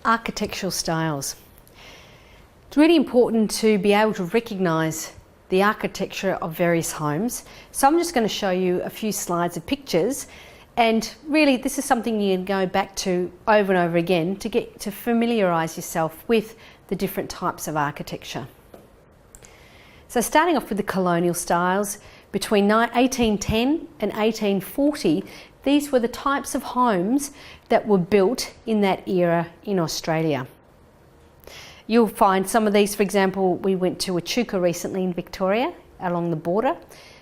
Architectural styles. It's really important to be able to recognise the architecture of various homes. So I'm just going to show you a few slides of pictures, and really this is something you can go back to over and over again to get to familiarise yourself with the different types of architecture. So starting off with the colonial styles, between 1810 and 1840, these were the types of homes that were built in that era in Australia. You'll find some of these, for example, we went to Echuca recently in Victoria, along the border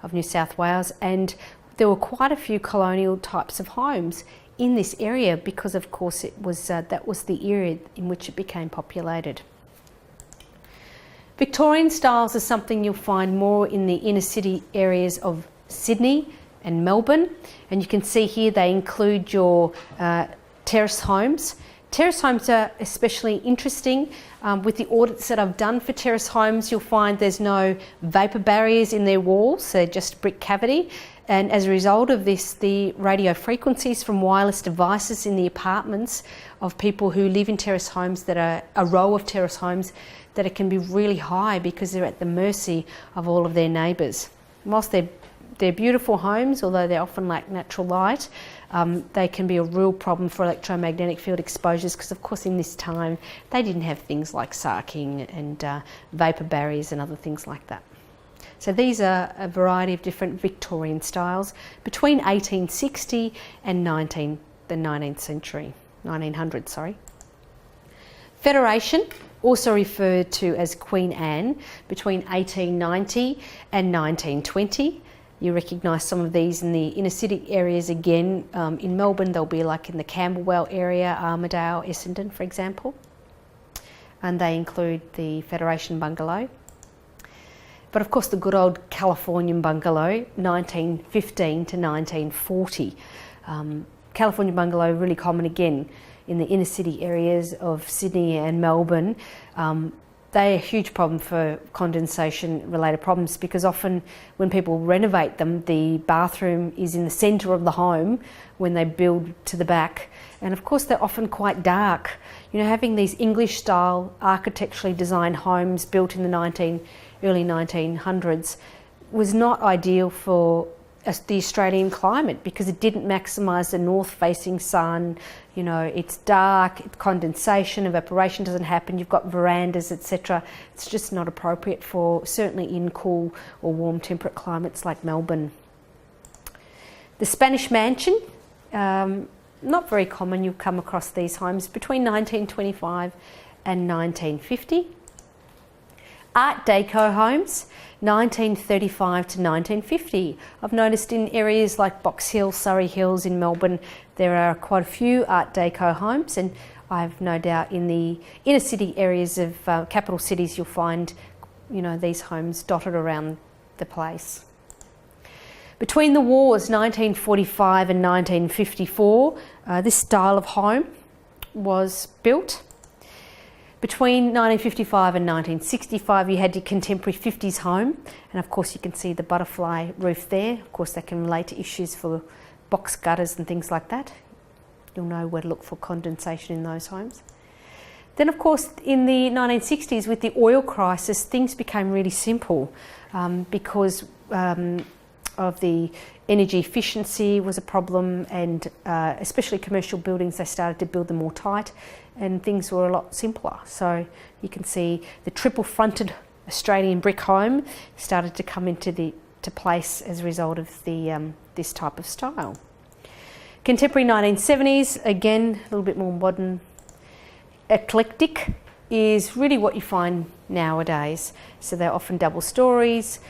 of New South Wales, and there were quite a few colonial types of homes in this area because, of course, it was that was the era in which it became populated. Victorian styles are something you'll find more in the inner city areas of Sydney and Melbourne, and you can see here they include your terrace homes. Terrace homes are especially interesting. With the audits that I've done for terrace homes, you'll find there's no vapour barriers in their walls, they're just brick cavity. And as a result of this, the radio frequencies from wireless devices in the apartments of people who live in terrace homes that are a row of terrace homes, that it can be really high because they're at the mercy of all of their neighbours. Whilst they're beautiful homes, although they often lack natural light, they can be a real problem for electromagnetic field exposures because, of course, in this time they didn't have things like sarking and vapour barriers and other things like that. So these are a variety of different Victorian styles between 1860 and the 19th century, 1900, sorry. Federation, also referred to as Queen Anne, between 1890 and 1920. You recognise some of these in the inner city areas again. In Melbourne, they'll be like in the Camberwell area, Armidale, Essendon, for example. And they include the Federation bungalow. But of course, the good old Californian bungalow, 1915 to 1940. Californian bungalow, really common again in the inner city areas of Sydney and Melbourne. They're a huge problem for condensation related problems because often when people renovate them, the bathroom is in the centre of the home when they build to the back. And of course, they're often quite dark. You know, having these English style architecturally designed homes built in the early 1900s was not ideal for the Australian climate because it didn't maximise the north facing sun. You know, it's dark, condensation, evaporation doesn't happen, you've got verandas, etc. It's just not appropriate for certainly in cool or warm temperate climates like Melbourne. The Spanish mansion, not very common, you'll come across these homes between 1925 and 1950. Art Deco homes, 1935 to 1950. I've noticed in areas like Box Hill, Surrey Hills in Melbourne, there are quite a few Art Deco homes, and I've no doubt in the inner city areas of capital cities you'll find, you know, these homes dotted around the place. Between the wars, 1945 and 1954, this style of home was built. Between 1955 and 1965, you had your contemporary 50s home, and of course you can see the butterfly roof there. Of course, that can relate to issues for box gutters and things like that. You'll know where to look for condensation in those homes. Then, of course, in the 1960s, with the oil crisis, things became really simple because of the energy efficiency was a problem, and especially commercial buildings, they started to build them more tight and things were a lot simpler. So you can see the triple fronted Australian brick home started to come into place as a result of this type of style. Contemporary 1970s, again a little bit more modern. Eclectic is really what you find nowadays. So they're often double stories,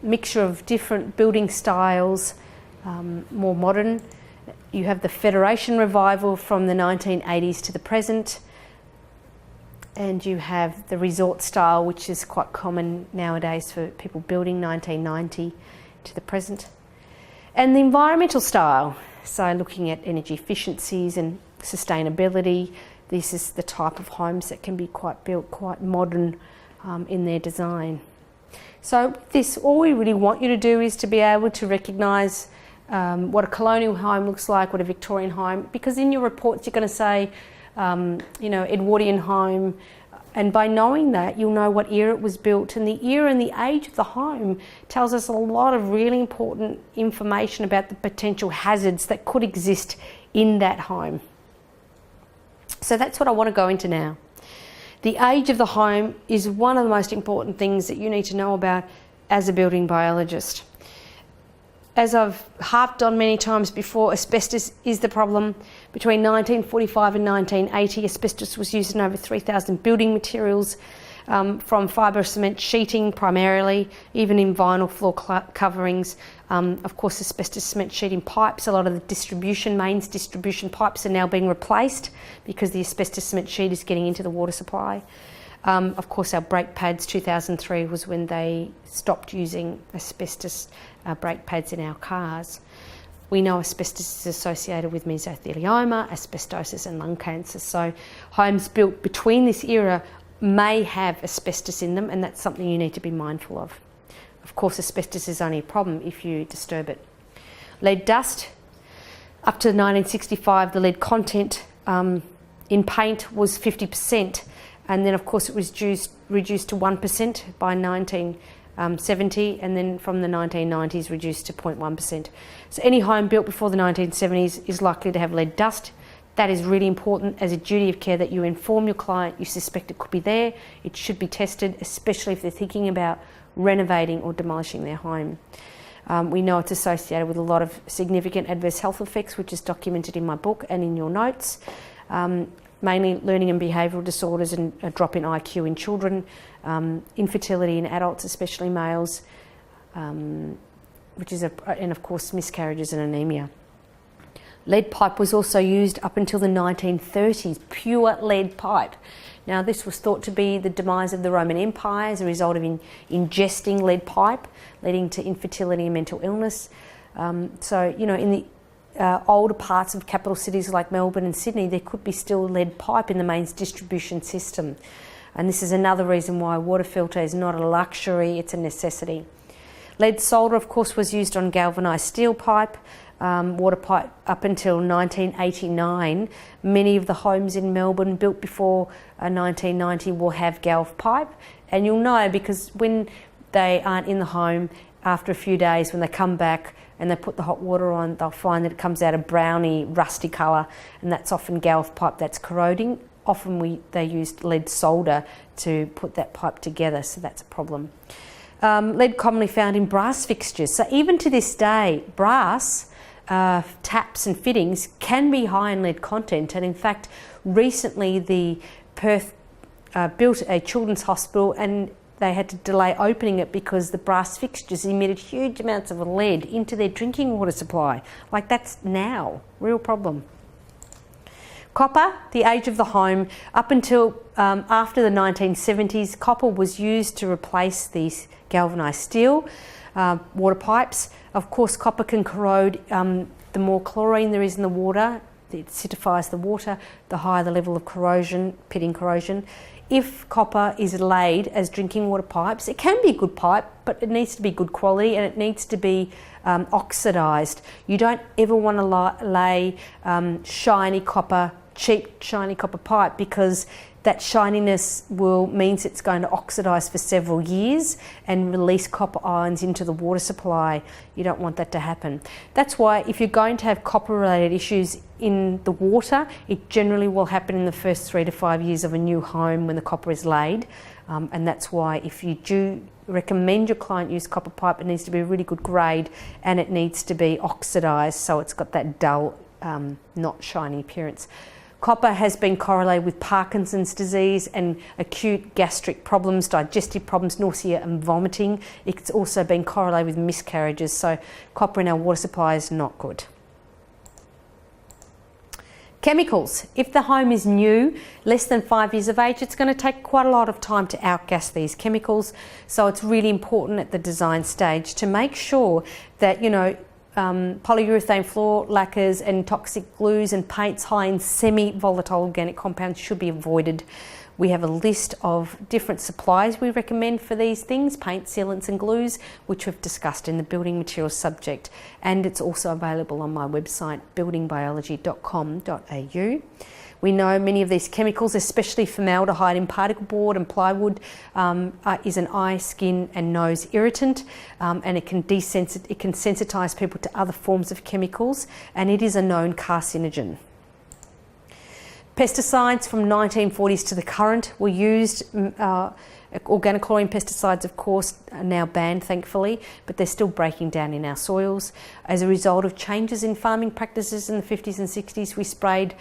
mixture of different building styles, more modern. You have the Federation revival from the 1980s to the present, and you have the resort style, which is quite common nowadays for people building, 1990 to the present. And the environmental style, so looking at energy efficiencies and sustainability. This is the type of homes that can be quite modern in their design. So this, all we really want you to do is to be able to recognise what a colonial home looks like, what a Victorian home, because in your reports you're going to say, Edwardian home. And by knowing that, you'll know what year it was built, and the year and the age of the home tells us a lot of really important information about the potential hazards that could exist in that home. So that's what I want to go into now. The age of the home is one of the most important things that you need to know about as a building biologist. As I've harped on many times before, asbestos is the problem. Between 1945 and 1980, asbestos was used in over 3,000 building materials, from fibre cement sheeting primarily, even in vinyl floor coverings. Of course, asbestos cement sheeting pipes, a lot of the mains distribution pipes are now being replaced because the asbestos cement sheet is getting into the water supply. Of course, our brake pads, 2003 was when they stopped using asbestos brake pads in our cars. We know asbestos is associated with mesothelioma, asbestosis and lung cancer. So homes built between this era may have asbestos in them, and that's something you need to be mindful of. Of course, asbestos is only a problem if you disturb it. Lead dust. Up to 1965, the lead content in paint was 50%. And then, of course, it was reduced to 1% by 1970, and then from the 1990s reduced to 0.1%. So any home built before the 1970s is likely to have lead dust. That is really important as a duty of care that you inform your client you suspect it could be there. It should be tested, especially if they're thinking about renovating or demolishing their home. We know it's associated with a lot of significant adverse health effects, which is documented in my book and in your notes. Mainly learning and behavioural disorders and a drop in IQ in children, infertility in adults, especially males, and of course miscarriages and anemia. Lead pipe was also used up until the 1930s, pure lead pipe. Now this was thought to be the demise of the Roman Empire as a result of ingesting lead pipe, leading to infertility and mental illness. In the older parts of capital cities like Melbourne and Sydney, there could be still lead pipe in the mains distribution system. And this is another reason why a water filter is not a luxury, it's a necessity. Lead solder, of course, was used on galvanised steel pipe, water pipe up until 1989. Many of the homes in Melbourne built before 1990 will have galv pipe. And you'll know because when they aren't in the home, after a few days when they come back and they put the hot water on, they'll find that it comes out a browny, rusty colour, and that's often galv pipe that's corroding. Often they used lead solder to put that pipe together, so that's a problem. Lead commonly found in brass fixtures. So even to this day, brass taps and fittings can be high in lead content, and in fact, recently the Perth built a children's hospital and they had to delay opening it because the brass fixtures emitted huge amounts of lead into their drinking water supply. Like that's now, real problem. Copper, the age of the home, up until after the 1970s, copper was used to replace these galvanised steel water pipes. Of course, copper can corrode. The more chlorine there is in the water, it acidifies the water, the higher the level of corrosion, pitting corrosion. If copper is laid as drinking water pipes, it can be a good pipe, but it needs to be good quality and it needs to be oxidised. You don't ever want to lay cheap shiny copper pipe, because that shininess means it's going to oxidise for several years and release copper ions into the water supply. You don't want that to happen. That's why if you're going to have copper related issues in the water, it generally will happen in the first 3 to 5 years of a new home when the copper is laid. And that's why if you do recommend your client use copper pipe, it needs to be a really good grade and it needs to be oxidised so it's got that dull, not shiny appearance. Copper has been correlated with Parkinson's disease and acute gastric problems, digestive problems, nausea and vomiting. It's also been correlated with miscarriages, so copper in our water supply is not good. Chemicals. If the home is new, less than 5 years of age, it's going to take quite a lot of time to outgas these chemicals. So it's really important at the design stage to make sure that, polyurethane floor lacquers and toxic glues and paints high in semi-volatile organic compounds should be avoided. We have a list of different supplies we recommend for these things, paint, sealants and glues, which we've discussed in the building materials subject, and it's also available on my website buildingbiology.com.au. We know many of these chemicals, especially formaldehyde in particle board and plywood, is an eye, skin and nose irritant, and it can sensitise people to other forms of chemicals, and it is a known carcinogen. Pesticides from 1940s to the current were used. Organochlorine pesticides, of course, are now banned, thankfully, but they're still breaking down in our soils. As a result of changes in farming practices in the 50s and 60s, we sprayed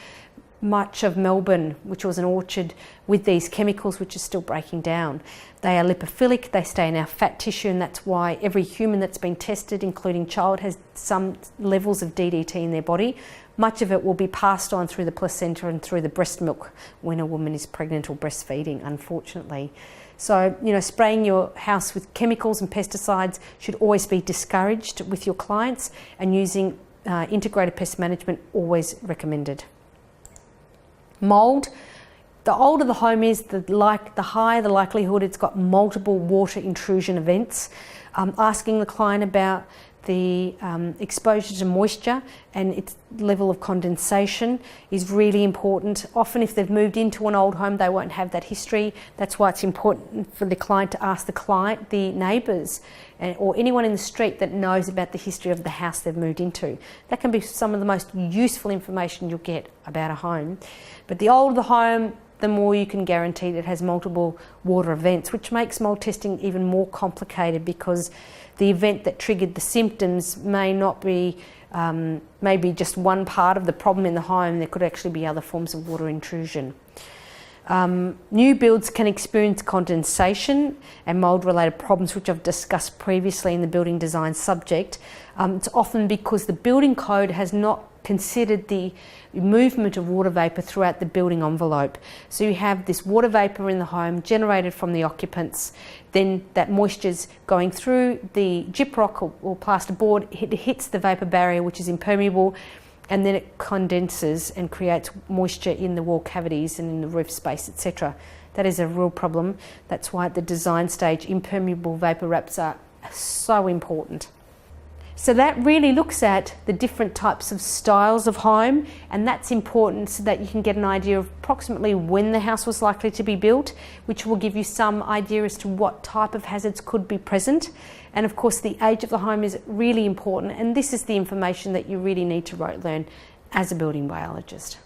much of Melbourne, which was an orchard, with these chemicals, which are still breaking down. They are lipophilic, they stay in our fat tissue, and that's why every human that's been tested, including child, has some levels of DDT in their body. Much of it will be passed on through the placenta and through the breast milk when a woman is pregnant or breastfeeding, unfortunately. So, spraying your house with chemicals and pesticides should always be discouraged with your clients, and using integrated pest management always recommended. Mould. The older the home is, the higher the likelihood it's got multiple water intrusion events. Asking the client about the exposure to moisture and its level of condensation is really important. Often if they've moved into an old home, they won't have that history. That's why it's important for the client to ask the neighbours or anyone in the street that knows about the history of the house they've moved into. That can be some of the most useful information you'll get about a home. But the older the home, the more you can guarantee that it has multiple water events, which makes mould testing even more complicated, because the event that triggered the symptoms may not be maybe just one part of the problem in the home. There could actually be other forms of water intrusion. New builds can experience condensation and mould-related problems, which I've discussed previously in the building design subject. It's often because the building code has not considered the movement of water vapour throughout the building envelope. So you have this water vapour in the home generated from the occupants, then that moisture's going through the gyprock or plasterboard, it hits the vapour barrier, which is impermeable, and then it condenses and creates moisture in the wall cavities and in the roof space, etc. That is a real problem. That's why at the design stage, impermeable vapour wraps are so important. So that really looks at the different types of styles of home, and that's important so that you can get an idea of approximately when the house was likely to be built, which will give you some idea as to what type of hazards could be present. And of course the age of the home is really important, and this is the information that you really need to learn as a building biologist.